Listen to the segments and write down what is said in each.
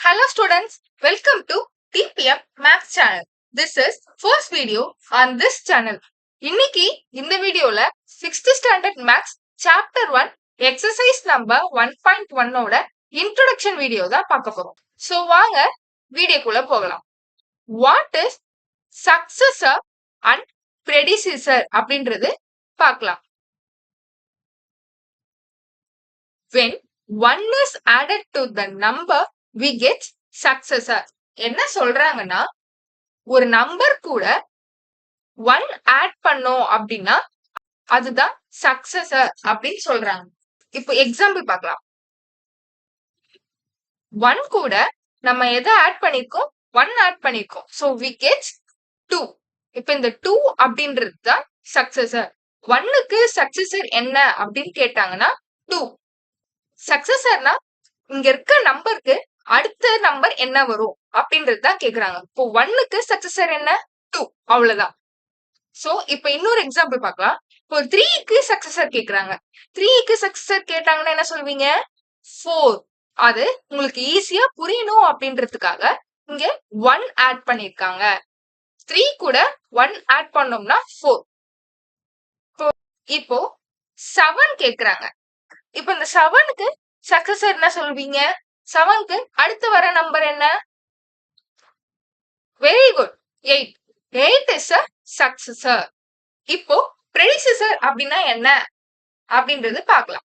Hello students, welcome to TPM Maths channel. This is first video on this channel. இன்னைக்கு இந்த வீடியோல 6th standard Maths chapter 1 exercise number 1.1 ஓட introduction video தான் பார்க்க போறோம். So வாங்க வீடியோக்குள்ள போகலாம். What is successor and predecessor அப்படின்றது பார்க்கலாம். When one is added to the number we get successor. என்ன சொல்றாங்கன்னா ஒரு நம்பர் கூட 1 ஆட் பண்ணோம் அப்படின்னா அதுதான் சக்சஸர் அப்படின்னு சொல்றாங்க. இப்போ எக்ஸாம்பிள் பார்க்கலாம். 1 கூட நம்ம எதை ஆட் பண்ணிருக்கோம்? 1 ஆட் பண்ணிருக்கோம். So we get 2. இப்போ இந்த 2 அப்படின்றது தான் சக்சஸர். 1க்கு சக்சஸர் என்ன அப்படின்னு கேட்டாங்கன்னா 2. சக்சஸர்னா இங்க இருக்க நம்பருக்கு அடுத்த நம்பர் என்ன வரும் அப்படின்றது தான் கேக்குறாங்க. இப்போ 1க்கு சக்சஸர் என்ன? 2. அவ்வளவுதான். சோ இப்போ இன்னொரு எக்ஸாம்பிள் பார்க்கலாம். இப்போ 3க்கு சக்சஸர் கேக்குறாங்க. 3க்கு சக்சஸர் கேட்டாங்கன்னா என்ன சொல்வீங்க? 4. அது உங்களுக்கு ஈஸியா புரியணும் அப்படின்றதுக்காக இங்க 1 ஆட் பண்ணிருக்காங்க. 3 கூட 1 ஆட் பண்ணோம்னா 4. இப்போ 7 கேக்குறாங்க. இப்போ இந்த 7க்கு சக்சஸர் என்ன சொல்வீங்க? 7க்கு அடுத்து வர நம்பர் என்ன? Very good, 8. 8 is a successor. இப்போ predecessor அப்படின்னா என்ன அப்படின்றது பார்க்கலாம்.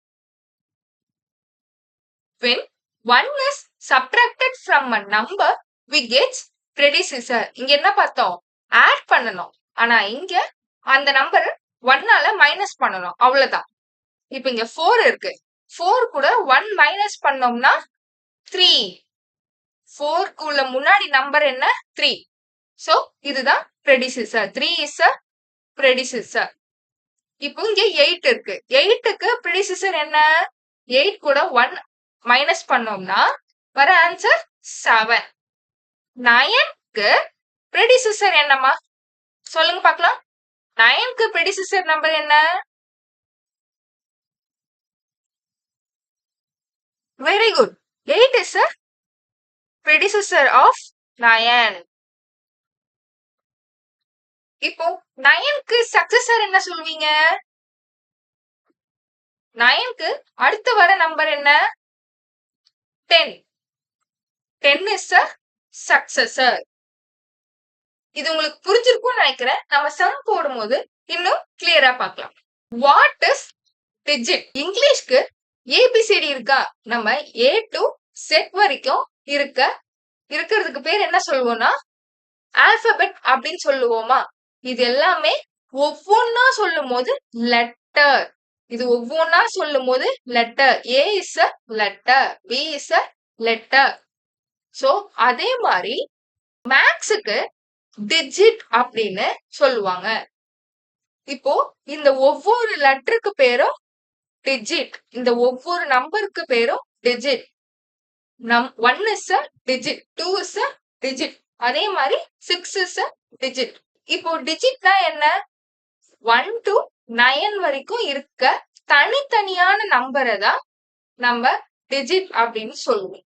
When one is subtracted from a number we get predecessor. இங்க என்ன பார்த்தோம்? ஆட் பண்ணணும். ஆனா இங்க அந்த நம்பர் 1ஆல மைனஸ் பண்ணணும். அவ்வளவுதான். இப்போ இங்க 4 இருக்கு. 4 கூட 1 மைனஸ் பண்ணோம்னா 3. 4 குள்ள முன்னாடி நம்பர் என்ன? 3. சோ இதுதான் predecessor. 3 is a predecessor. இப்போ இங்க 8 இருக்கு. 8க்கு predecessor என்ன? 8 கூட 1 மைனஸ் பண்ணோம்னா வர ஆன்சர் 7. 9க்கு predecessor என்னமா? சொல்லுங்க பார்க்கலாம். 9க்கு predecessor நம்பர் என்ன? Very good. 8 is a predecessor of 9. இப்போ 9க்கு சக்சஸர் என்ன சொல்வீங்க? 9க்கு அடுத்து வர நம்பர் என்ன? 10. 10 is a successor. இது உங்களுக்கு புரிஞ்சிருக்கும்னு நினைக்கிறேன். நம்ம சம் போடும்போது இன்னும் கிளியரா பார்க்கலாம். What is digit? இங்கிலீஷ்க்கு ஏபிசிடி இருக்கா? நம்ம A to Z வரைக்கும் இருக்கிறதுக்கு பேர் என்ன சொல்லுவோம்னா ஆல்பபெட் அப்படின்னு சொல்லுவோமா? இது எல்லாமே ஒவ்வொன்னா சொல்லும் போது லெட்டர். இது ஒவ்வொன்னா சொல்லும் போது letter. A is a letter, B is a letter. So அதே மாதிரி மேக்ஸுக்கு டிஜிட் அப்படின்னு சொல்லுவாங்க. இப்போ இந்த ஒவ்வொரு லெட்டருக்கு பேரும் டிஜிட். இந்த ஒவ்வொரு நம்பருக்கு பேரும் digit. 1 is a digit, 2 is a digit. அதே மாதிரி 6 is a digit. இப்போ டிஜிட்னா என்ன? 1 to 9 வரைக்கும் இருக்க தனித்தனியான நம்பரை தான் நம்ம டிஜிட் அப்படின்னு சொல்லுவோம்.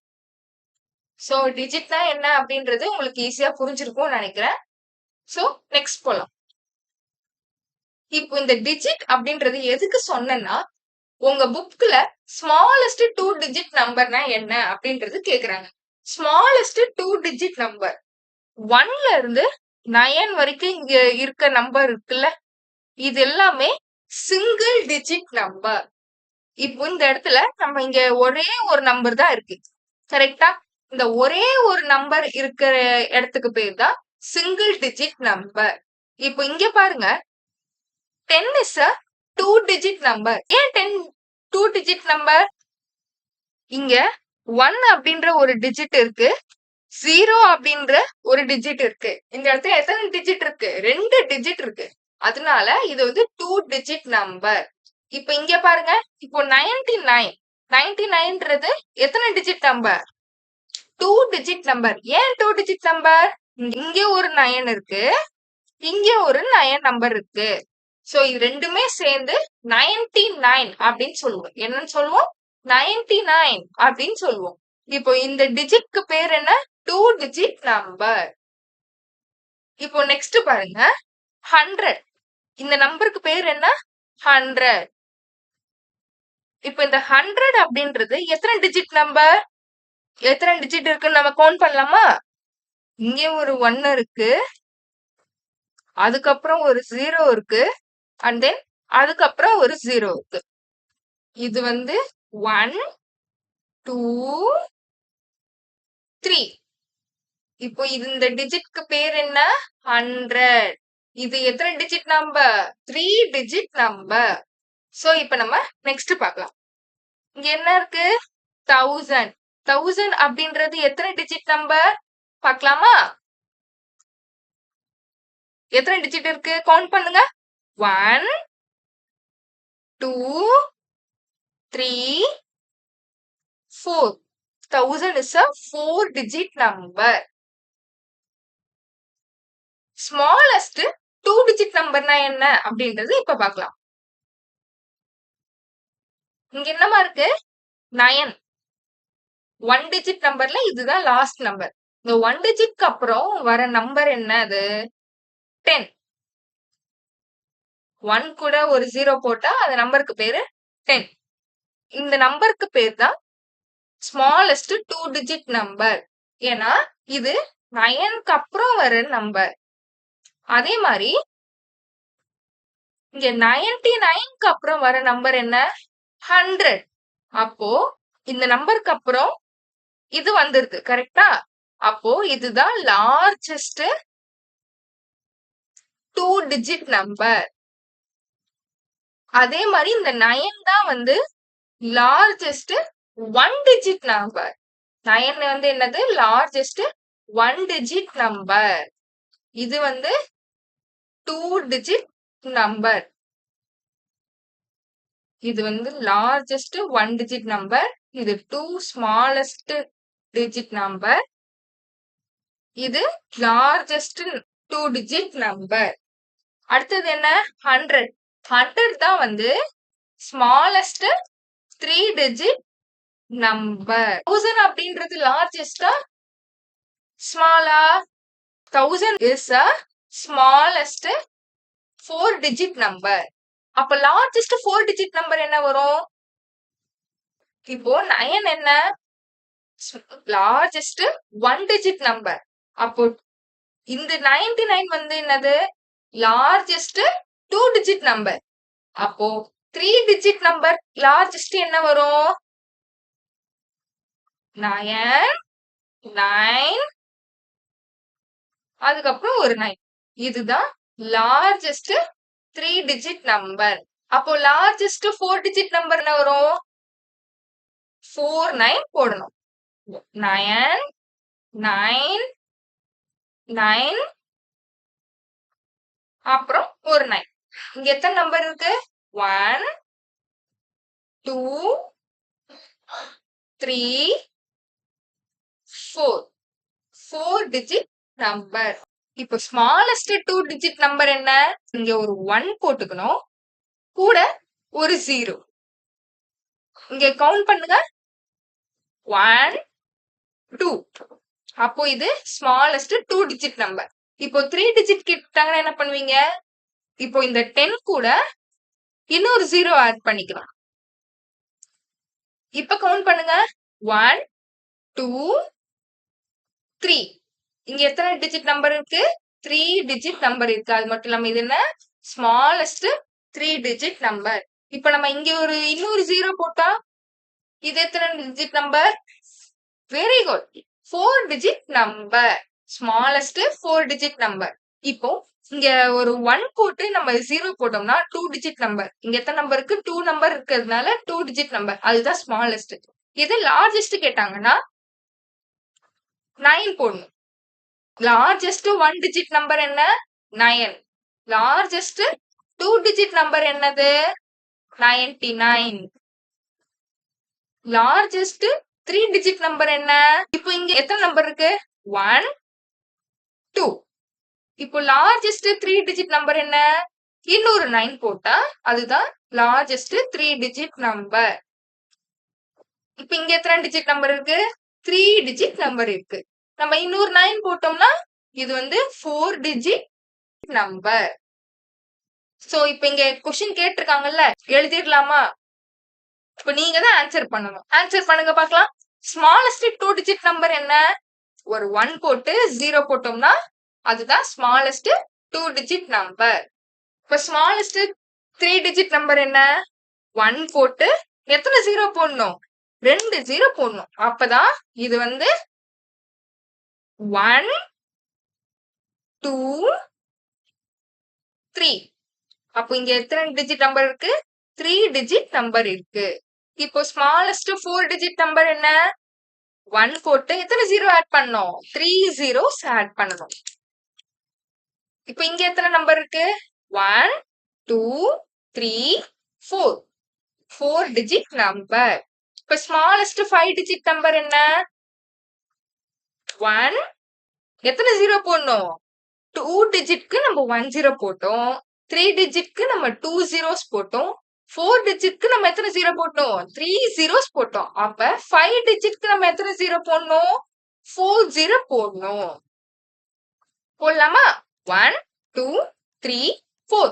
சோ டிஜிட்னா என்ன அப்படின்றது உங்களுக்கு ஈஸியா புரிஞ்சிருக்கும்னு நினைக்கிறேன். சோ நெக்ஸ்ட் போலாம். இப்போ இந்த டிஜிட் அப்படின்றது எதுக்கு சொன்னேன்னா உங்க புக்ல ஸ்மாலஸ்ட் 2 டிஜிட் நம்பர்னா என்ன அப்படின்றது கேக்குறாங்க. ஸ்மாலஸ்ட் 2 டிஜிட் நம்பர் 1ல இருந்து 9 வரைக்கும் இங்க இருக்க நம்பர் இருக்குல்ல, இது எல்லாமே சிங்கிள் டிஜிட் நம்பர். இப்போ இந்த இடத்துல நம்ம இங்க ஒரே ஒரு நம்பர் தான் இருக்கு, கரெக்டா? இந்த ஒரே ஒரு நம்பர் இருக்கிற இடத்துக்கு பேர் தான் சிங்கிள் டிஜிட் நம்பர். இப்போ இங்க பாருங்க, 10 is a 2 digit number. ஏன் 10 2 digit number? இங்க 1 அப்படின்ற ஒரு டிஜிட் இருக்கு, 0 அப்படின்ற ஒரு டிஜிட் இருக்கு. இந்த இடத்துல எத்தனை டிஜிட் இருக்கு? 2 டிஜிட் இருக்கு. அதனால இது வந்து 2 digit number. இப்போ இங்க பாருங்க, இப்போ 99ன்றது எத்தனை டிஜிட் நம்பர்? 2 digit number. ஏன் 2 digit number? இங்க ஒரு 9 இருக்கு, இங்க ஒரு 9 நம்பர் இருக்கு. சோ இது ரெண்டுமே சேர்ந்து 99 அப்படின்னு சொல்லுவோம். என்னன்னு சொல்லுவோம்? 99 அப்படின்னு சொல்லுவோம். இப்போ இந்த டிஜிட்க்கு பேர் என்ன? 2 டிஜிட் நம்பர். இப்போ நெக்ஸ்ட் பாருங்க 100. இந்த நம்பருக்கு பேர் என்ன? 100. இப்போ இந்த 100 அப்படின்றது எத்தனை டிஜிட் நம்பர்? எத்தனை டிஜிட் இருக்குன்னு நம்ம கவுண்ட் பண்ணலாமா? இங்க ஒரு 1 இருக்கு, அதுக்கப்புறம் ஒரு 0 இருக்கு, அண்ட் தென் அதுக்கப்புறம் ஒரு 0 இருக்கு. இது 1 2 3. இப்போ இந்த டிஜிட்க்கு பேர் என்ன? 100. இது எத்தனை digit number? 3 digit number. So இப்ப நம்ம நெக்ஸ்ட் பார்க்கலாம். இங்க என்ன இருக்கு? 1000. 1000 அப்படின்றது எத்தனை டிஜிட் நம்பர் பார்க்கலாமா? எத்தனை டிஜிட் இருக்கு? கவுண்ட் பண்ணுங்க. 1 2 3 4. 1000 is a 4 digit number. Smallest 2 digit நம்பர்னா என்ன அப்படின்றது இப்ப பார்க்கலாம். இங்க என்னமா இருக்கு? 9. 1 digit நம்பர்ல இதுதான் லாஸ்ட் நம்பர். இந்த 1 digitக்கு அப்புறம் வர நம்பர் என்ன? அது 10. 1 கூட ஒரு 0 போட்டா அந்த நம்பருக்கு பேரு 10. இந்த நம்பருக்கு பேர் தான் ஸ்மாலஸ்ட் 2 digit நம்பர். ஏன்னா இது 9க்கு அப்புறம் வர நம்பர். அதே மாதிரி இங்க 99க்கு அப்புறம் வர நம்பர் என்ன? 100. அப்போ இந்த நம்பருக்கு அப்புறம் இது வந்துருது, கரெக்டா? அப்போ இதுதான் லார்ஜஸ்ட் 2 digit நம்பர். அதே மாதிரி இந்த 9 தான் லார்ஜஸ்ட் 1 digit நம்பர். 9 என்னது? Largest 1 digit number. இது 2 digit நம்பர். இது லார்ஜஸ்ட் 1 digit நம்பர். இது 2 ஸ்மாலஸ்ட் digit நம்பர். இது லார்ஜஸ்ட் 2 digit நம்பர். அடுத்தது என்ன? 100. 100 தான் ஸ்மாலஸ்ட் 3 digit நம்பர். 1000 அப்படின்றது லார்ஜஸ்டா ஸ்மாலா? 1000 is a smallest 4 digit number. அப்ப லார்ஜஸ்ட் 4 digit நம்பர் என்ன வரும்? இப்போ 9 என்ன? Largest 1 digit number. அப்போ இந்த 99 என்னது? Largest 2 digit number. அப்போ 3 digit நம்பர் லார்ஜஸ்ட் என்ன வரும்? 9 9 அதுக்கப்புறம் ஒரு 9. இதுதான் லார்ஜஸ்ட் 3 digit நம்பர். அப்போ லார்ஜஸ்ட் 4 digit நம்பர் என்ன வரும்? 49 போடணும். 9 9 9 அப்புறம் ஒரு 9. இங்க எத்தனை நம்பர் இருக்கு? 1 2 3 4. 4 digit நம்பர். இப்போ ஸ்மாலஸ்ட் 2 digit நம்பர் என்ன? இங்க ஒரு 1 போட்டுக்கணும், கூட ஒரு 0. இங்க கவுண்ட் பண்ணுங்க. 1 2. அப்போ இது ஸ்மாலஸ்ட் 2 digit நம்பர். இப்போ 3 digit கிட்டாங்கன்னா என்ன பண்ணுவீங்க? இப்போ இந்த 10 கூட இன்னொரு 0 ஆட் பண்ணிக்கலாம். இப்ப கவுண்ட் பண்ணுங்க. 1 2 3. இங்க எத்தனை டிஜிட் நம்பர் இருக்கு? 3 டிஜிட் நம்பர் இருக்கு. அது மட்டும் இல்லாம இது என்ன? Smallest 3 digit number. இப்ப நம்ம இங்க இன்னொரு 0 போட்டா இது எத்தனை digit number? Very good, 4 digit number. Smallest 4 digit number. இப்போ இங்க ஒரு 1 போட்டு நம்ம 0 போட்டோம்னா 2 டிஜிட் நம்பர். இங்க எத்தனை நம்பர் இருக்கு? 2 நம்பர் இருக்கிறதுனால 2 டிஜிட் நம்பர். அதுதான் ஸ்மாலஸ்ட். இது லார்ஜஸ்ட் கேட்டாங்கன்னா 9 போடணும். லார்ஜஸ்ட் 1 டிஜிட் நம்பர் என்ன? 9. லார்ஜஸ்ட் 2 டிஜிட் நம்பர் என்னது? 99. லார்ஜஸ்ட் 3 டிஜிட் நம்பர் என்ன? இப்போ இங்க எத்தனை நம்பர் இருக்கு? 1 2. இப்போ லார்ஜஸ்ட் 3 டிஜிட் நம்பர் என்ன? இன்னொரு 9 போட்டா அதுதான் லார்ஜஸ்ட் 3 டிஜிட் நம்பர். இப்போ இங்க எத்தனை டிஜிட் நம்பர் இருக்கு? 3 டிஜிட் நம்பர் இருக்கு. நம்ம இன்னொரு 9 போட்டோம்னா இது வந்து 4 டிஜிட் நம்பர். சோ இப்ப இங்க கொஸ்டின் கேட்டிருக்காங்கல்ல, எழுதிடலாமா? இப்ப நீங்க தான் ஆன்சர் பண்ணணும். ஆன்சர் பண்ணுங்க பார்க்கலாம். ஸ்மாலஸ்ட் 2 டிஜிட் நம்பர் என்ன? ஒரு 1 போட்டு 0 போட்டோம்னா அதுதான் ஸ்மாலஸ்ட் 2 டிஜிட் நம்பர். இப்ப ஸ்மாலஸ்ட் 3 டிஜிட் நம்பர் என்ன? 1 போட்டு எத்தனை 0 போடணும்? 2 0 போடணும். அப்பதான் இது வந்து 1 2 3. அப்போ இங்க எத்தனை டிஜிட் நம்பர் இருக்கு? 3 டிஜிட் நம்பர் இருக்கு. இப்போ ஸ்மாலஸ்ட் 4 டிஜிட் நம்பர் என்ன? 1 போட்டு எத்தனை 0 ஆட் பண்ணணும்? 3 zeros ஆட் பண்ணணும். இப்போ இங்க எத்தனை நம்பர் இருக்கு? 1 2 3 4. 4 டிஜிட் நம்பர். இப்போ ஸ்மாலஸ்ட் 5 டிஜிட் நம்பர் என்ன? 1 எத்தனை 0 போடணும்? 2 டிஜிட்க்கு நம்ம 1 0 போட்டோம். 3 டிஜிட்க்கு நம்ம 2 zeros போட்டோம். 4 டிஜிட்க்கு நம்ம எத்தனை 0 போட்டோம்? 3 zeros போட்டோம். அப்ப 5 டிஜிட்க்கு நம்ம எத்தனை 0 போடணும்? 4 0 போடணும். போடலாமா? 1 2 3 4.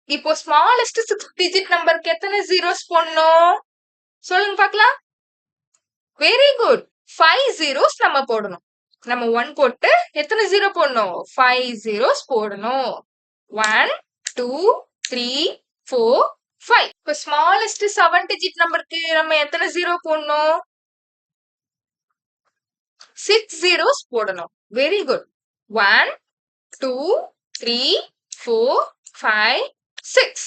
இப்போ ஸ்மாலஸ்ட் 6 டிஜிட் நம்பருக்கு எத்தனை zeros போடணும்? சொல்லுங்க பார்க்கலாம். Very good. 5 zeros நம்ம போடணும். நம்ம 1 போட்டு எத்தனை 0 போடணும்? 5 zeros போடணும். 1 2 3 4 5. இப்போ ஸ்மாலஸ்ட் 7 டிஜிட் நம்பருக்கு நம்ம எத்தனை 0 போடணும்? 6 zeros போடணும். Very good. 1 2 3 4 5 6.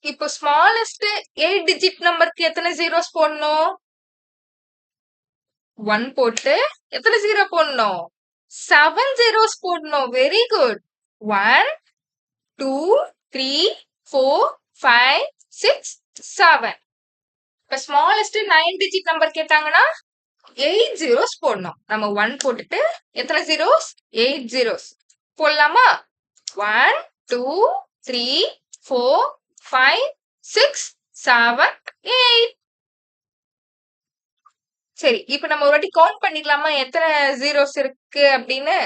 இப்போ ஸ்மாலஸ்ட் 8 டிஜிட் நம்பருக்கு எத்தனை zeros போடணும்? 1 போட்டு எத்தனை 0 போடணும்? 7 zeros போடணும். Very good. 1 2 3 4 5 6 7. இப்ப ஸ்மாலஸ்ட் 9 டிஜிட் நம்பர் கேட்டாங்கன்னா 8 zeros போடணும். நம்ம 1 போட்டுட்டு எத்தனை zeros? 8 zeros போடலாமா? 1 2 3 4 5 6 7 8. சரி, இப்ப நம்ம ஒரு வாட்டி கவுண்ட் பண்ணிக்கலாமா எத்தனை zeros இருக்கு அப்படின்னு?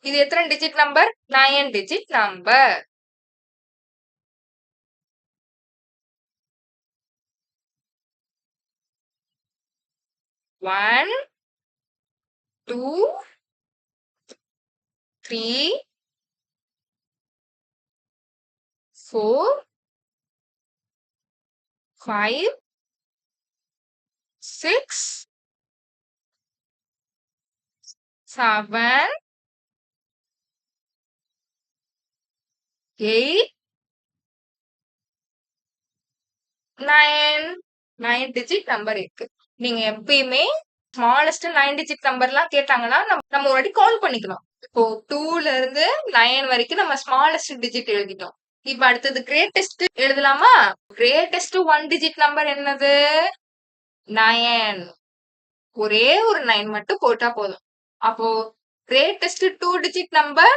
இது எத்தனை digit number? 9 digit number. One, 2, 3, 4, 5, 6, 7, 8, 9. 9 digit number இருக்கு. நீங்க எப்பயுமே ஸ்மாலஸ்ட் 9 டிஜிட் நம்பர்லாம் கேட்டாங்கன்னா நம்ம ஒரு வாட்டி கவுண்ட் பண்ணிக்கணும். இப்போ 2ல இருந்து 9 வரைக்கும் நம்ம ஸ்மாலஸ்ட் டிஜிட் எழுதிட்டோம். இப்ப அடுத்தது கிரேட்டஸ்ட் எழுதலாமா? கிரேட்டஸ்ட் 1 டிஜிட் நம்பர் என்னது? 9. ஒரே ஒரு 9 மட்டும் போட்டா போதும். அப்போ கிரேட்டஸ்ட் 2 டிஜிட் நம்பர்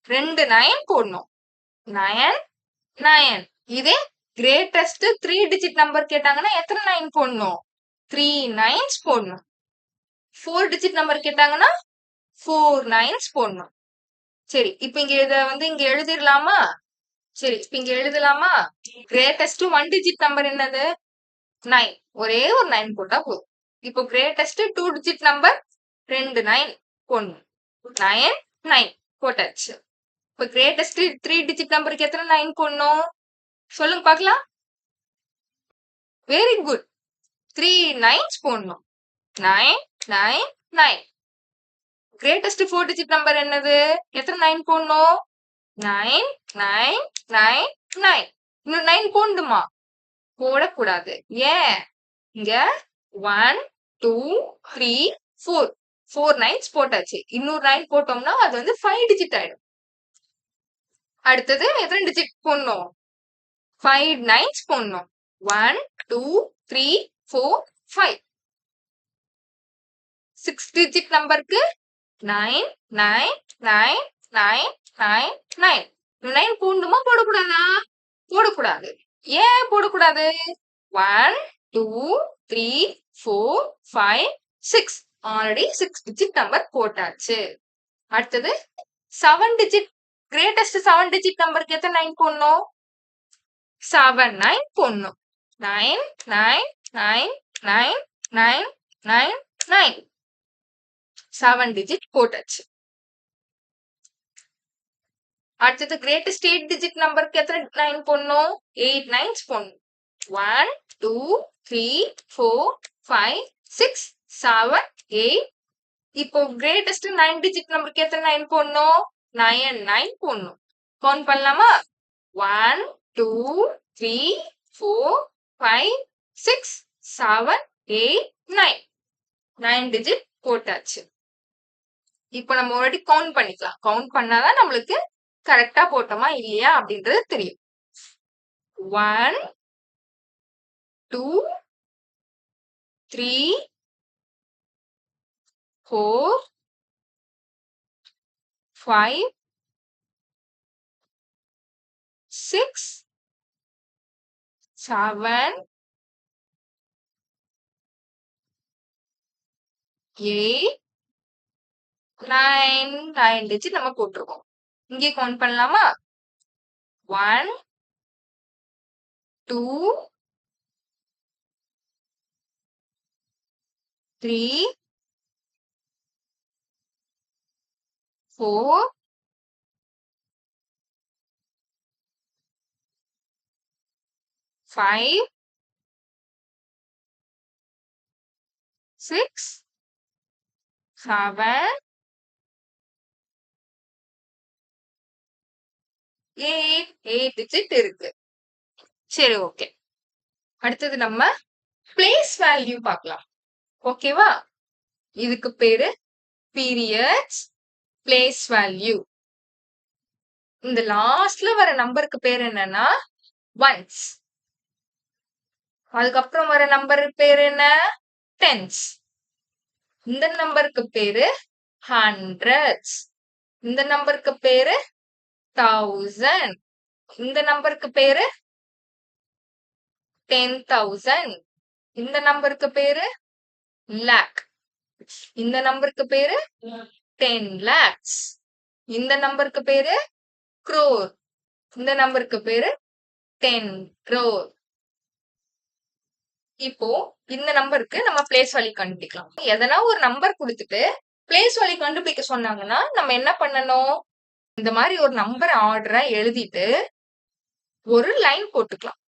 2 9 போடணும். 9 9. இதே கிரேட்டஸ்ட் 3 டிஜிட் நம்பர் கேட்டாங்கன்னா எத்தனை 9 போடணும்? 3 9s போடணும். 4 டிஜிட் நம்பர் கேட்டாங்கன்னா 4 9s போடணும். சரி, இப்ப இங்க இத வந்து இங்க எழுதிடலாமா? சரி, இப்ப இங்க எழுதலாமா? கிரேட்டஸ்ட் 1 டிஜிட் நம்பர் என்னது? 9. ஒரே ஒரு 9 போட்டா போதும். இப்போ கிரேட்டஸ்ட் 2 டிஜிட் நம்பர் 2 9 போடணும். 9 9 போட்டாச்சு. இப்ப கிரேட்டஸ்ட் 3 டிஜிட் நம்பருக்கு எத்தனை 9 போடணும்? சொல்லுங்க பார்க்கலாம். Very good. 3 9s போடணும். 9 9 9. கிரேட்டஸ்ட் 4 டிஜிட் நம்பர் என்னது? எத்தனை 9 போடணும்? 9 9 9 9. இன்னும் 9 போடணுமா? போடக்கூடாது. ஏன்? இங்க 1 2 3 4 4 9s போட்டாச்சு. இன்னொரு 9 போட்டோம்னா அது வந்து 5 டிஜிட் ஆயிடும். அடுத்தது எத்தனை டிஜிட் போடணும்? 5 9s போடணும். 1 2 3 4 5. 6 டிஜிட் நம்பருக்கு 9 9 9 9 9 9. 9 போடணுமா போடக்கூடாதா? போடக்கூடாது. ஏன் போடக்கூடாது? 1 2 3 4 5 6 ஆல்ரெடி 6 டிஜிட் நம்பர் போட்டாச்சு. அடுத்தது 7 டிஜிட் கிரேட்டஸ்ட் 7 டிஜிட் நம்பருக்கு எத்தனை 9 போடணும்? 7 9 போடணும். 9 9 9 9 9 9 9 7 டிஜிட் போட்டாச்சு. அடுத்தது கிரேட்டஸ்ட் 8 டிஜிட் நம்பருக்கு எத்தனை 9 போடணும்? 8 9s போடணும். 1 2 3 4 5 6 7 8 இப்போ கிரேட்டஸ்ட் 9 டிஜிட் நம்பருக்கு எத்தனை 9 போடணும்? 9 9 போடணும். கவுண்ட் பண்ணலாமா? 1 2 3 4 5 6 7 8 9 9 டிஜிட் போட்டாச்சு. இப்போ நம்ம ஒரு வாட்டி கவுண்ட் பண்ணிக்கலாம். கவுண்ட் பண்ணாதான் நம்மளுக்கு கரெக்டா போட்டோமா இல்லையா அப்படின்றது தெரியும். 1 2 3 4 5 6 7 8 9 9 டிஜிட் நம்ம போட்டிருக்கோம். இங்கே கவுண்ட் பண்ணலாமா? 1 2 3 4 5 6 7 8 டிஜிட் இருக்கு. சரி, ஓகே. அடுத்தது நம்ம பிளேஸ் வேல்யூ பார்க்கலாம். ஓகேவா? இதுக்கு பேரு பீரியட்ஸ் பிளேஸ் வேல்யூ. இந்த லாஸ்ட்ல வர நம்பருக்கு பேர் என்னன்னா ஒன்ஸ். அதுக்கப்புறம் வர நம்பர் பேர் என்ன? டென்ஸ். இந்த நம்பருக்கு பேரு ஹண்ட்ரட்ஸ். இந்த நம்பருக்கு பேரு 1000. இந்த நம்பருக்கு பேரு 10,000. இந்த நம்பருக்கு பேரு லேக். இந்த நம்பருக்கு பேரு 10 lakhs. இந்த நம்பருக்கு பேரு crore. இந்த நம்பருக்கு பேரு 10 crore. இப்போ இந்த நம்பருக்கு நம்ம பிளேஸ் வேல்யூ கண்டுபிடிக்கலாம். எதனா ஒரு நம்பர் கொடுத்துட்டு பிளேஸ் வேல்யூ கண்டுபிடிக்க சொன்னாங்கன்னா நம்ம என்ன பண்ணணும்? இந்த மாதிரி ஒரு நம்பர் ஆர்டரா எழுதிட்டு ஒரு லைன் போட்டுக்கலாம்.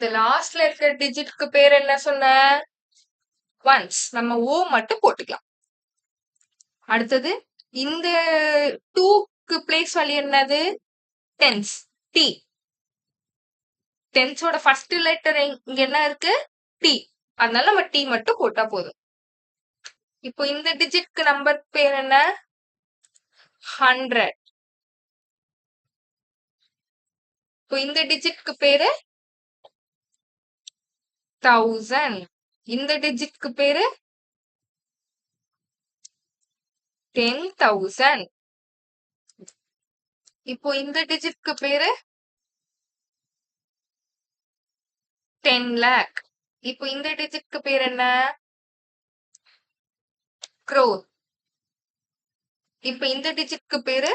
இந்த லாஸ்ட்ல இருக்கிற டிஜிட்க்கு பேர் என்ன சொன்ன? ஒன்ஸ். நம்ம ஓ மட்டும் போட்டுக்கலாம். அடுத்தது இந்த 2க்கு பிளேஸ் வேல்யூ என்னது? டென்ஸ். டி. டென்ஸோட ஃபர்ஸ்ட் லெட்டர் இங்க என்ன இருக்கு? டி. அதனால நம்ம டி மட்டும் போட்டா போதும். இப்போ இந்த டிஜிட்க்கு நம்பர் பேர் என்ன? 100. இப்போ இந்த டிஜிட்க்கு பேரு 1000. இந்த டிஜிட்க்கு பேரு 10,000. இப்போ இந்த டிஜிட்க்கு பேரு 10 lakh. இப்போ இந்த டிஜிட்க்கு பேர் என்ன? crore. இப்போ இந்த டிஜிட்க்கு பேரு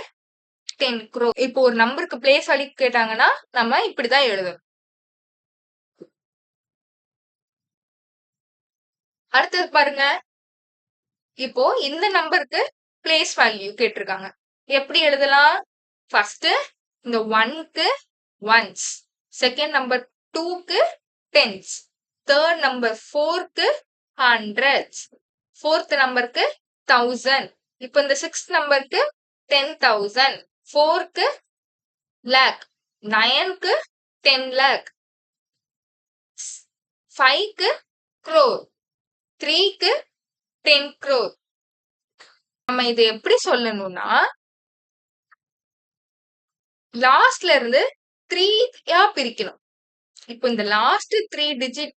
10 crore. இப்போ ஒரு நம்பருக்கு பிளேஸ் வேல்யூ கேட்டாங்கன்னா நம்ம இப்படிதான் எழுதணும். அடுத்தது பாருங்க. இப்போ இந்த நம்பருக்கு பிளேஸ் வேல்யூ கேட்டிருக்காங்க. எப்படி எழுதலாம்? ஃபர்ஸ்ட் இந்த 1க்கு ஒன்ஸ், செகண்ட் நம்பர் 2க்கு டென்ஸ், தேர்ட் நம்பர் 4க்கு ஹண்ட்ரட்ஸ், ஃபோர்த் நம்பருக்கு 1000. இப்போ இந்த 6th நம்பருக்கு 10,000, 4க்கு லேக், 9க்கு 10 lakh, 5க்கு crore, 3க்கு 10 crore. நம்ம இதை எப்படி சொல்லணும்னா லாஸ்ட்ல இருந்து 3 பிரிக்கணும். இப்போ இந்த லாஸ்ட் 3 டிஜிட்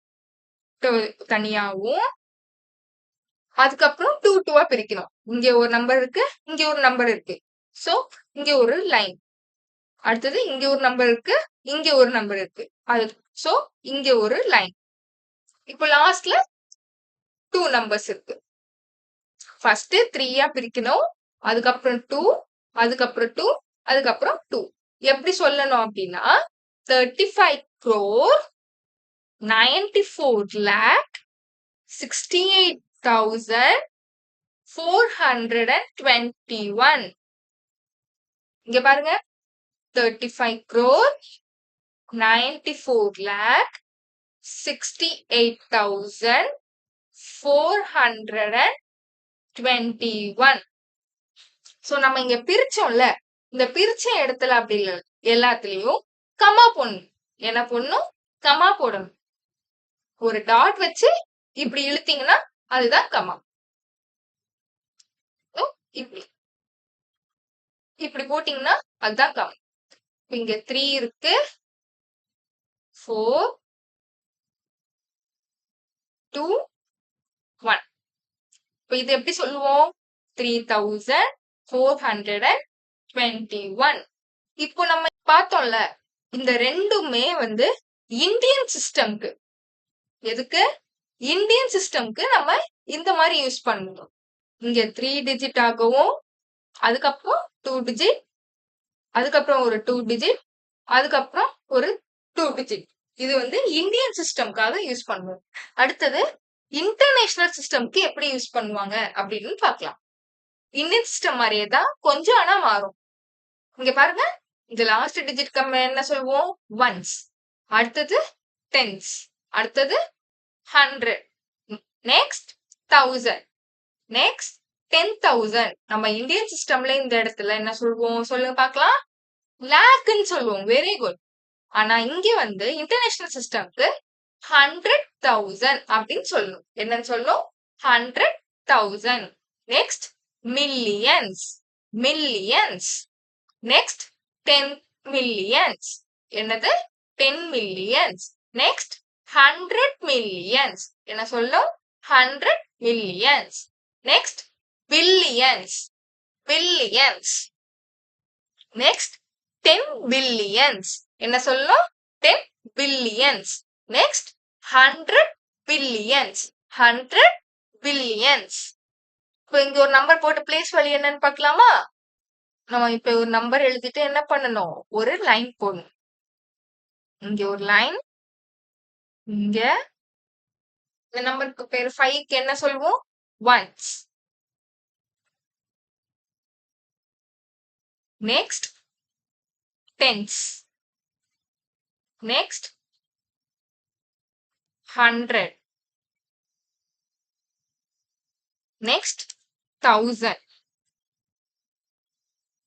தனியாவும் அதுக்கப்புறம் 2 பிரிக்கணும். இங்க ஒரு நம்பர் இருக்கு, இங்க ஒரு நம்பர் இருக்கு. சோ இங்க ஒரு லைன். அடுத்தது இங்க ஒரு நம்பர் இருக்கு, இங்க ஒரு நம்பர் இருக்கு. சோ இங்க ஒரு லைன். இப்போ லாஸ்ட்ல 2 நம்பர்ஸ் இருக்கு. ஃபர்ஸ்ட் 3 பிரிக்கணும், அதுக்கப்புறம் 2, அதுக்கப்புறம் 2, அதுக்கப்புறம் 2. எப்படி சொல்லணும் அப்படின்னா 35 crore 94 lakh 68,421. இங்க பாருங்க 35 crore 94 lakh 68,421. சோ நம்ம இங்க பிரிச்சோம்ல, இந்த பிரிச்ச இடத்துல அப்படி இல்ல, எல்லாத்துலயும் கமா போடணும். என்ன போடணும்? கமா போடணும். ஒரு டாட் வச்சு இப்படி இழுத்தீங்கன்னா அதுதான் கமா. இப்படி இப்படி போட்டீங்கன்னா அதுதான் கமா. இங்க 3 இருக்கு, 4, 2, 1. இப்ப இது எப்படி சொல்லுவோம்? 3,421. இப்போ நம்ம பார்த்தோம்ல, இந்த ரெண்டுமே இந்தியன் சிஸ்டம்க்கு. எதுக்கு? இந்தியன் சிஸ்டம்க்கு நம்ம இந்த மாதிரி யூஸ் பண்ணணும். இங்க 3 டிஜிட் ஆகவும், அதுக்கப்புறம் 2 டிஜிட், அதுக்கப்புறம் ஒரு 2 டிஜிட், அதுக்கப்புறம் ஒரு 2 டிஜிட். இது இந்தியன் சிஸ்டம்காக யூஸ் பண்ணுவோம். அடுத்தது இன்டர்நேஷனல் சிஸ்டம்க்கு எப்படி யூஸ் பண்ணுவாங்க அப்படின்னு பார்க்கலாம். இந்தியன் சிஸ்டம் மாதிரியே தான், கொஞ்சம் ஆனா மாறும். இங்க பாருங்க, இந்த லாஸ்ட் டிஜிட் நம்ம என்ன சொல்லுவோம்? ஒன்ஸ். அடுத்தது டென்ஸ், அடுத்தது 100, நெக்ஸ்ட் 1000, நெக்ஸ்ட் 10,000. நம்ம இந்தியன் சிஸ்டம்ல இந்த இடத்துல என்ன சொல்லுவோம்? சொல்லுங்க பார்க்கலாம். லேக்னு சொல்லுவோம். Very good. ஆனா இங்க இன்டர்நேஷனல் சிஸ்டம்க்கு 100,000 அப்படின்னு சொல்லணும். என்னன்னு சொல்லணும்? 100,000. Next millions, millions. Next 10 millions. என்னது? 10 மில்லியன்ஸ். Next 100 millions. என்ன சொல்லும்? 100 millions. Next billions, billions. Next 10 billions. என்ன சொல்லும்? 10 பில்லியன்ஸ். Next 100 billions, 100 billions. இப்போ இங்க ஒரு நம்பர் போட்டு பிளேஸ் வேல்யூ என்னன்னு பார்க்கலாமா? நம்ம இப்ப ஒரு நம்பர் எழுதிட்டு என்ன பண்ணணும்? ஒரு லைன் போடணும். இங்க ஒரு லைன், இங்க இந்த நம்பருக்கு பேர் 5க்கு என்ன சொல்லுவோம்? Ones. Next tens, next 100, next 1000,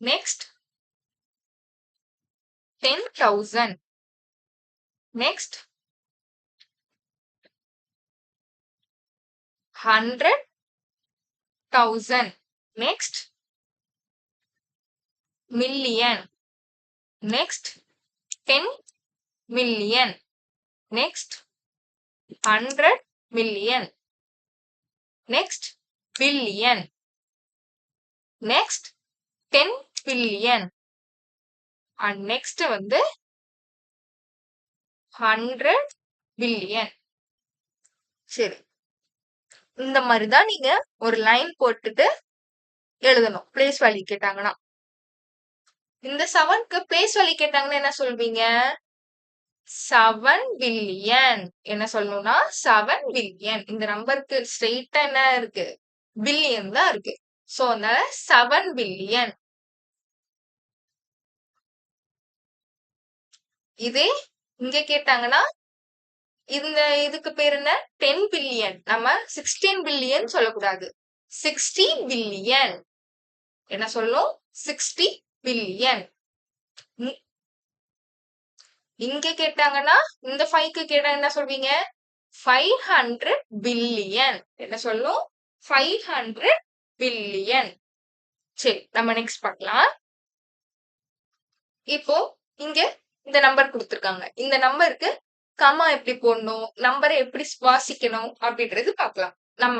next 10,000, next 100,000, next million, next 10 million, next 100 million, next billion, next 10 billion, and next 100 billion. சரி, இந்த மாதிரிதான் நீங்க ஒரு லைன் போட்டுட்டு எழுதணும். பிளேஸ் வேல்யூ கேட்டாங்கன்னா. இந்த 7க்கு பிளேஸ் வேல்யூ கேட்டாங்கன்னா என்ன சொல்வீங்க? 7 பில்லியன். என்ன சொல்லணும்னா 7 பில்லியன். இந்த நம்பருக்கு ஸ்ட்ரெயிட்டா என்ன இருக்கு? பில்லியன் தான் இருக்கு. சோ அதனால 7 பில்லியன். இதே இங்க கேட்டாங்கன்னா இந்த இதுக்கு பேர் என்ன? 10 பில்லியன். நம்ம 16 பில்லியன் சொல்லக்கூடாது. 60 பில்லியன். என்ன சொல்லணும்? 60 பில்லியன். இங்க கேட்டாங்கன்னா இந்த 5க்கு கேட்டா என்ன சொல்வீங்க? 500 பில்லியன். என்ன சொல்லணும்? 500 பில்லியன். சரி, நம்ம நெக்ஸ்ட் பார்க்கலாம். இப்போ இங்க இந்த நம்பர் கொடுத்திருக்காங்க. இந்த நம்பருக்கு கமா எப்படி போடணும், நம்பரை எப்படி சுவாசிக்கணும் அப்படின்றது பார்க்கலாம். நம்ம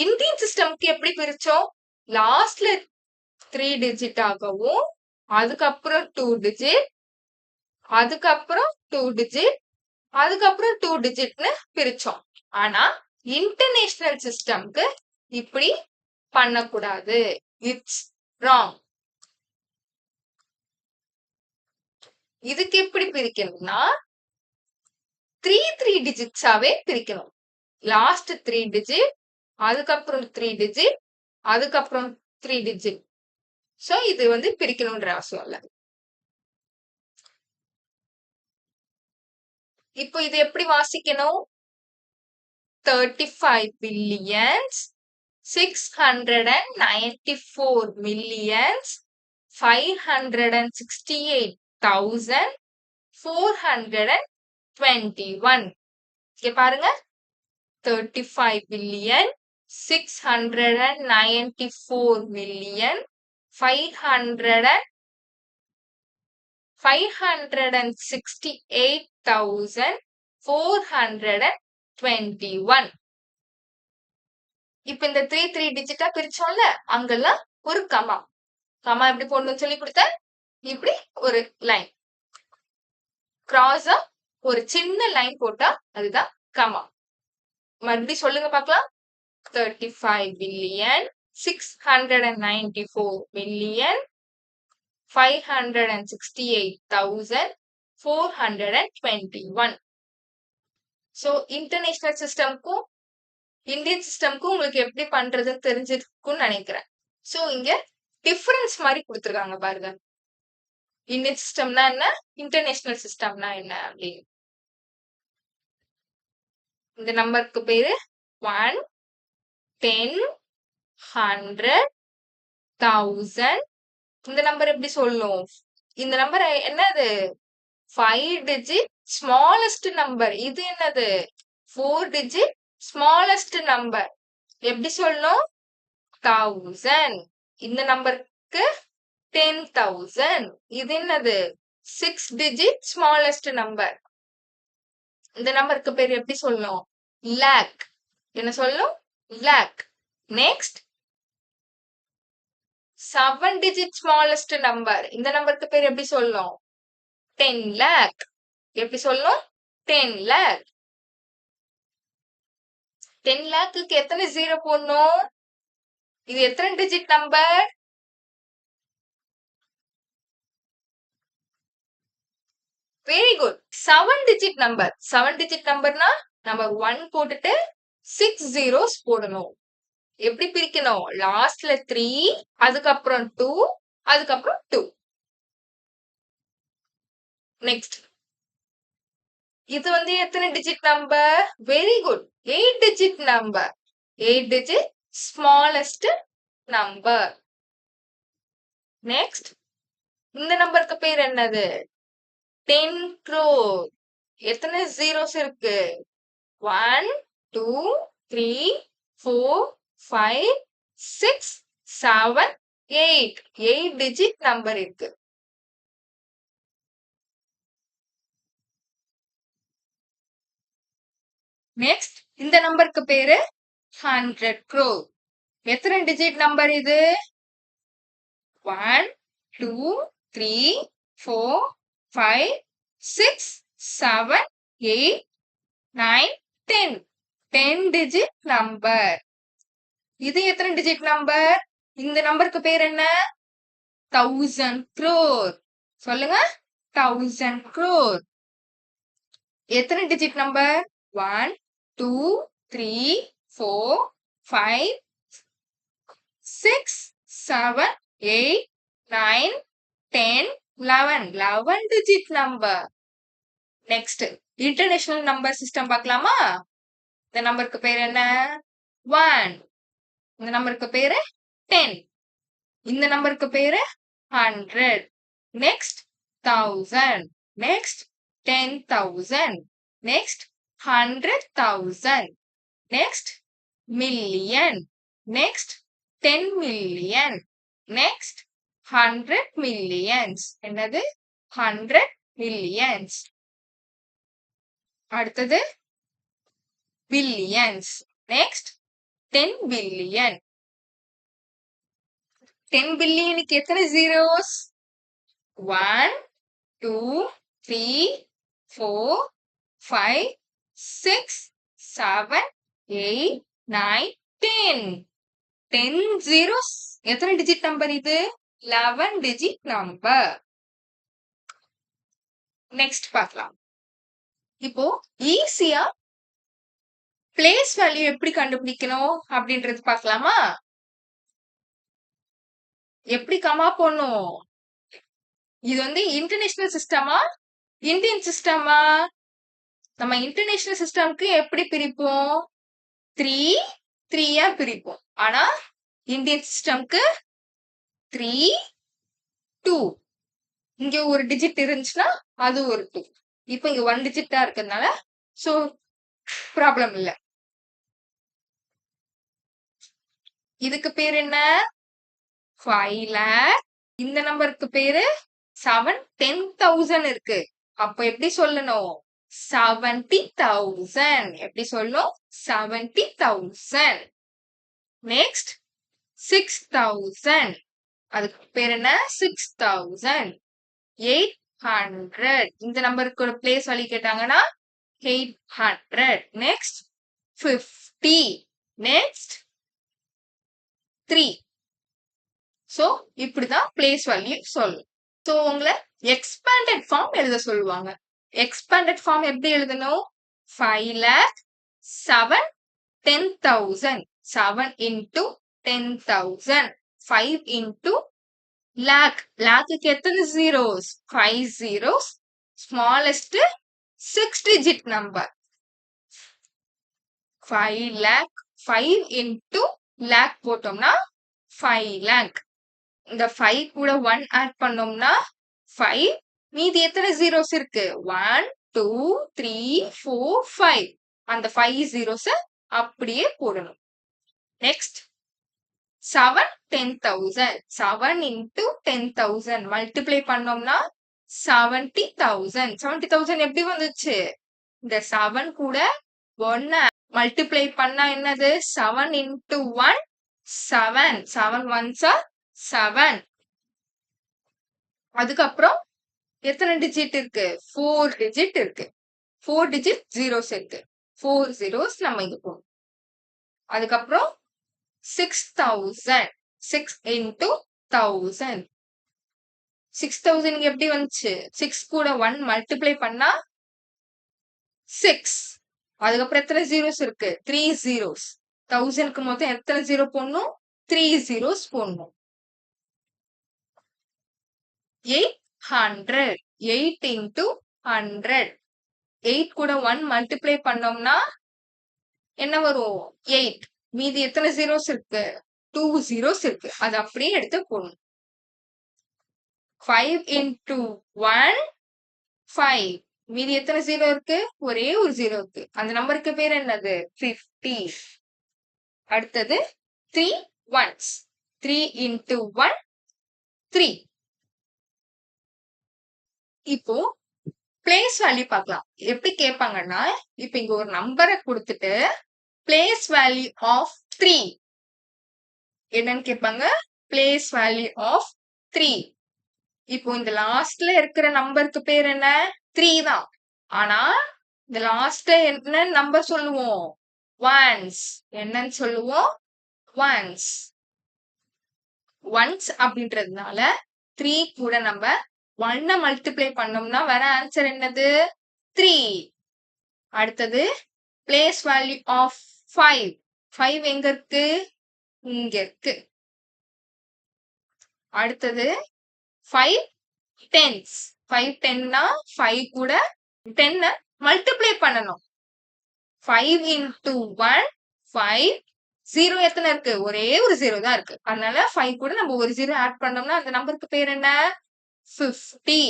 இந்தியன் சிஸ்டம்க்கு எப்படி பிரிச்சோம்? லாஸ்ட்ல 3 டிஜிட் ஆகவும், அதுக்கப்புறம் 2 டிஜிட், அதுக்கப்புறம் 2 டிஜிட், அதுக்கப்புறம் 2 டிஜிட்னு பிரிச்சோம். ஆனா இன்டர்நேஷனல் சிஸ்டம்க்கு இப்படி பண்ணக்கூடாது. It's wrong. இதுக்கு எப்படி பிரிக்கணும்னா 3 டிஜிட்ஸாவே பிரிக்கணும். லாஸ்ட் 3 டிஜிட், அதுக்கப்புறம் 3 டிஜிட், அதுக்கப்புறம் 3 டிஜிட். சோ இது வந்து பிரிக்கணும்ன்ற அவசியம் இல்ல. இப்போ இது எப்படி வாசிக்கணும்? 35 billions 694 millions 568,421. இங்க பாருங்க, 35 billion 694 million 568,421. இப்ப இந்த 3 டிஜிட்டா பிரிச்சோம்ல, அங்கெல்லாம் ஒரு கமா. கமா எப்படி போடணும்னு சொல்லி கொடுத்தேன். இப்படி ஒரு லைன் கிராஸா ஒரு சின்ன லைன் போட்டா அதுதான் கமா. மறுபடியும் சொல்லுங்க பார்க்கலாம். 35 billion 694 million 568,421. சோ இன்டர்நேஷனல் சிஸ்டம்க்கும் இந்தியன் சிஸ்டம்க்கும் உங்களுக்கு எப்படி பண்றதுன்னு தெரிஞ்சிருக்கும்னு நினைக்கிறேன். சோ இங்க டிஃபரன்ஸ் மாதிரி கொடுத்திருக்காங்க பாருங்க. இந்தியன் சிஸ்டம்னா என்ன, இன்டர்நேஷனல் சிஸ்டம்னா என்ன அப்படின்னு. இந்த நம்பருக்கு பேரு 1, 10, 100, 1000. இந்த நம்பர் எப்படி சொல்லணும்? இந்த நம்பர் என்னது? 5 டிஜிட் ஸ்மாலஸ்ட் நம்பர். இது என்னது? 4 டிஜிட் ஸ்மாலஸ்ட் நம்பர். எப்படி சொல்லணும்? 1000. இந்த நம்பருக்கு 10,000. இது என்னது? 6 டிஜிட் ஸ்மாலஸ்ட் நம்பர். இந்த நம்பருக்கு பேர் எப்படி சொல்லணும்? லேக். என்ன சொல்லணும்? Lakh. Next 7 digit smallest number. இந்த நம்பருக்கு பேர் எப்படி சொல்லணும்? 10 lakh. எப்படி சொல்லணும்? 10 lakh. 10 lakhக்கு எத்தனை ஜீரோ போடணும்? இது எத்தனை digit number? Very good. 7 digit number. 7 digit நம்பர்னா நம்பர் 1 போட்டுட்டு 6 zeros போடணும். எப்படி பிரிக்கணும்? லாஸ்ட்ல 3, அதுக்கப்புறம் 2, அதுக்கப்புறம் 2. நெக்ஸ்ட் இது வந்து எத்தனை digit number? Very good. 8 digit number. 8 digit smallest number. Next இந்த நம்பருக்கு பேர் என்னது? 10 crore. எத்தனை ஜீரோஸ் இருக்கு? 1, 2, 3, 4, 5, 6, 7, 8. 8 டிஜிட் நம்பர் இருக்கு. நெக்ஸ்ட் இந்த நம்பருக்கு பேரு 100 crore. எத்தனை டிஜிட் நம்பர் இது? 1, 2, 3, 4, 5, 6, 7, 8, 9, 10. 10 டிஜிட் நம்பர். இது எத்தனை டிஜிட் நம்பர்? இந்த நம்பருக்கு பேர் என்ன? 1000 crore. சொல்லுங்க. 1000 crore. எத்தனை digit number? 1, 2, 3, 4, 5, 6, 7, 8, 9, 10, 11. 11 digit number. Next international number system பார்க்கலாமா? இந்த நம்பருக்கு பேர் என்ன? 1. இந்த நம்பருக்கு பேரு 10. இந்த நம்பருக்கு பேரு 100. Next 1000. Next 10,000. Next 100,000. Next million. Next 10 million. Next 100 millions. என்னது? 100 மில்லியன்ஸ். அடுத்தது பில்லியன்ஸ். Next 10 billion. 10 பில்லியனுக்கு எத்தனை ஜீரோஸ்? 1 2 3 4 5 6 7 8 9 10. 10 zeros. எத்தனை டிஜிட் நம்பர் இது? 11 டிஜிட் நம்பர். நெக்ஸ்ட் பார்க்கலாம். இப்போ ஈஸியா பிளேஸ் வேல்யூ எப்படி கண்டுபிடிக்கணும் அப்படின்றது பார்க்கலாமா? எப்படி கமா போடணும்? இது வந்து இன்டர்நேஷனல் சிஸ்டமா இந்தியன் சிஸ்டமா? நம்ம இன்டர்நேஷனல் சிஸ்டம்க்கு எப்படி பிரிப்போம்? 3 3யா பிரிப்போம். ஆனா இந்தியன் சிஸ்டம்க்கு 3 2. இங்க ஒரு டிஜிட் இருந்துச்சுன்னா அது ஒரு 2. இப்போ இங்க 1 டிஜிட்டா இருக்கிறதுனால சோ ப்ராப்ளம் இல்ல. இதுக்கு பேர் என்ன? 5 lakh. இந்த நம்பருக்கு பேரு 7 10,000 இருக்கு. அப்ப எப்படி சொல்லணும்? 70,000. எப்படி சொல்லணும்? 70,000. நெக்ஸ்ட் 6,000. அதுக்கு பேர் என்ன? 6,000. 800. இந்த நம்பருக்கு ஒரு பிளேஸ் வேல்யூ கேட்டாங்கன்னா 800. நெக்ஸ்ட் 50. நெக்ஸ்ட் 3. சோ இப்படிதான் பிளேஸ் வேல்யூ சொல்லணும். சோ உங்களை எக்ஸ்பாண்டட் ஃபார்ம் எழுத சொல்லுவாங்க. எக்ஸ்பாண்டட் ஃபார்ம் எப்படி எழுதணும்? 5 lakh 7 10,000. 7 into 10,000. 5 into lakh. லாக்குக்கு எத்தனை zeros? 5 zeros. Smallest 6 digit number. 5 lakh. 5 into lakh போட்டோம்னா 5 lakh. இந்த 5 கூட 1 ஆட் பண்ணோம்னா 5. மீதி எத்தனை zeros இருக்கு? 1 2 3 4 5. அந்த 5 zeros அப்படியே போடணும். நெக்ஸ்ட் 7 10,000. 7 into 10,000 மல்டிப்ளை பண்ணோம்னா 70,000. 70,000 எப்படி வந்துச்சு? இந்த 7 கூட 1 மல்டிப்ளை பண்ணா என்னது? 7 into 1 7. 7 ones are 7. அதுக்கப்புறம் எத்தனை டிஜிட் இருக்கு? 4 டிஜிட் இருக்கு. 4 டிஜிட் ஜீரோஸ் இருக்கு. 4 zeros நம்ம இங்க போடணும். அதுக்கப்புறம் 6,000. 6 into 1000. 6,000 எப்படி வந்துச்சு? 6 கூட 1 மல்டிப்ளை பண்ணா 6. அதுக்கப்புறம் எத்தனை ஜீரோஸ் இருக்கு? 3 zeros. 1000க்கு மொத்தம் எத்தனை ஜீரோ போடணும்? 3 zeros போடணும். 800. 8 into 100. 8 கூட 1 மல்டிப்ளை பண்ணோம்னா என்ன வரும்? 8. மீதி எத்தனை zeros இருக்கு? 2 zeros இருக்கு. அது அப்படியே எடுத்து போடணும். 5 into 1 5. மீதி எத்தனை ஜீரோ இருக்கு? ஒரே ஒரு ஜீரோ இருக்கு. அந்த நம்பருக்கு பேர் என்னது? 50. அடுத்தது 3 ones. 3 into 1 3. இப்போ பிளேஸ் வேல்யூ பார்க்கலாம். எப்படி கேட்பாங்கன்னா, இப்ப இங்க ஒரு நம்பரை கொடுத்துட்டு பிளேஸ் வேல்யூ ஆஃப் 3 என்னன்னு கேட்பாங்க? Place value of 3. இப்போ இந்த லாஸ்ட்ல இருக்கிற நம்பருக்கு பேர் என்ன? 3 தான். ஆனா இந்த லாஸ்ட்ல என்ன நம்பர் சொல்லுவோம்? ஒன்ஸ். என்னன்னு சொல்லுவோம்? ஒன்ஸ். ஒன்ஸ் அப்படின்றதுனால 3 கூட நம்ம 1 மல்டிப்ளை பண்ணோம்னா வர ஆன்சர் என்னது? 3. அடுத்தது பிளேஸ் வேல்யூ ஆஃப் 5. 5 எங்க இருக்கு? இங்க இருக்கு. அடுத்தது 5 tens. 5 10னா 5 கூட 10 மல்டிப்ளை பண்ணணும். 5 into 1 5. 0 எத்தனை இருக்கு? ஒரே ஒரு 0 தான் இருக்கு. அதனால 5 கூட நம்ம ஒரு 0 ஆட் பண்ணோம்னா அந்த நம்பருக்கு பேர் என்ன? 50.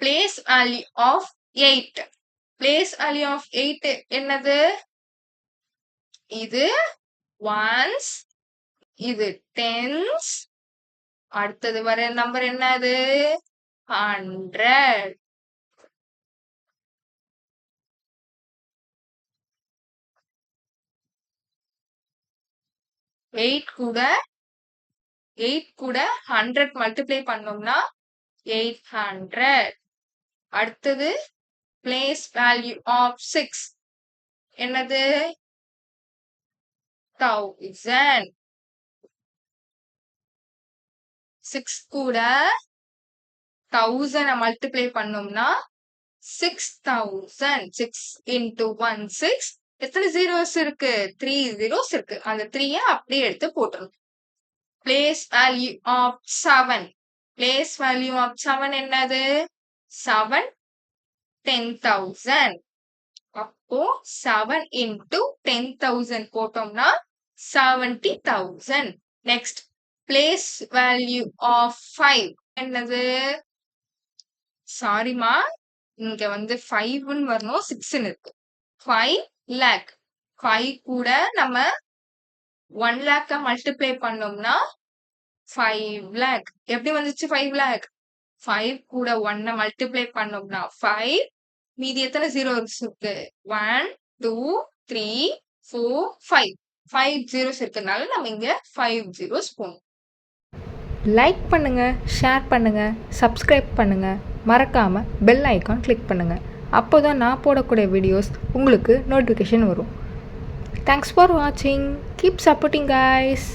Place value of 8. Place value of 8 என்னது? இது ones, இது tens, அடுத்தது வர நம்பர் என்னது? 100. எயிட் கூட 100 மல்டிப்ளை பண்ணோம்னா 800. அடுத்தது பிளேஸ் வேல்யூ ஆஃப் 6 என்னது? 1000. 6 கூட 1000 மல்டிப்ளை பண்ணோம்னா 6000. 6 into 1 6. எத்தனை ஜீரோஸ் இருக்கு? 3 ஜீரோஸ் இருக்கு. அந்த 3 அப்படியே எடுத்து போட்டுரும். Place value of 7. Place value of 7 என்னது? 7 10,000. அப்போ 7 into 10,000 போட்டோம்னா 70,000. நெக்ஸ்ட் பிளேஸ் வேல்யூ ஆஃப் 5 என்னது? சாரிமா, இங்க 5ன்னு வரணும், 6ன்னு இருக்கு. 5 lakh. 5 கூட நம்ம 1 lakh மல்டிப்ளை பண்ணோம்னா 5 lakh. எப்படி வந்துச்சு 5 lakh? 5 கூட 1 மல்டிப்ளை பண்ணோம்னா 5. மீதி எத்தனை ஜீரோஸ் இருக்கு? 1 2 3 4 5. 5 ஜீரோஸ் இருக்கிறதுனால நம்ம இங்க 5 ஜீரோஸ் போடணும். லைக் பண்ணுங்கள், ஷேர் பண்ணுங்கள், சப்ஸ்கிரைப் பண்ணுங்கள், மறக்காமல் பெல் ஐக்கான் கிளிக் பண்ணுங்கள். அப்போ தான் நான் போடக்கூடிய வீடியோஸ் உங்களுக்கு நோட்டிஃபிகேஷன் வரும். தேங்க்ஸ் ஃபார் வாட்சிங். Keep supporting guys.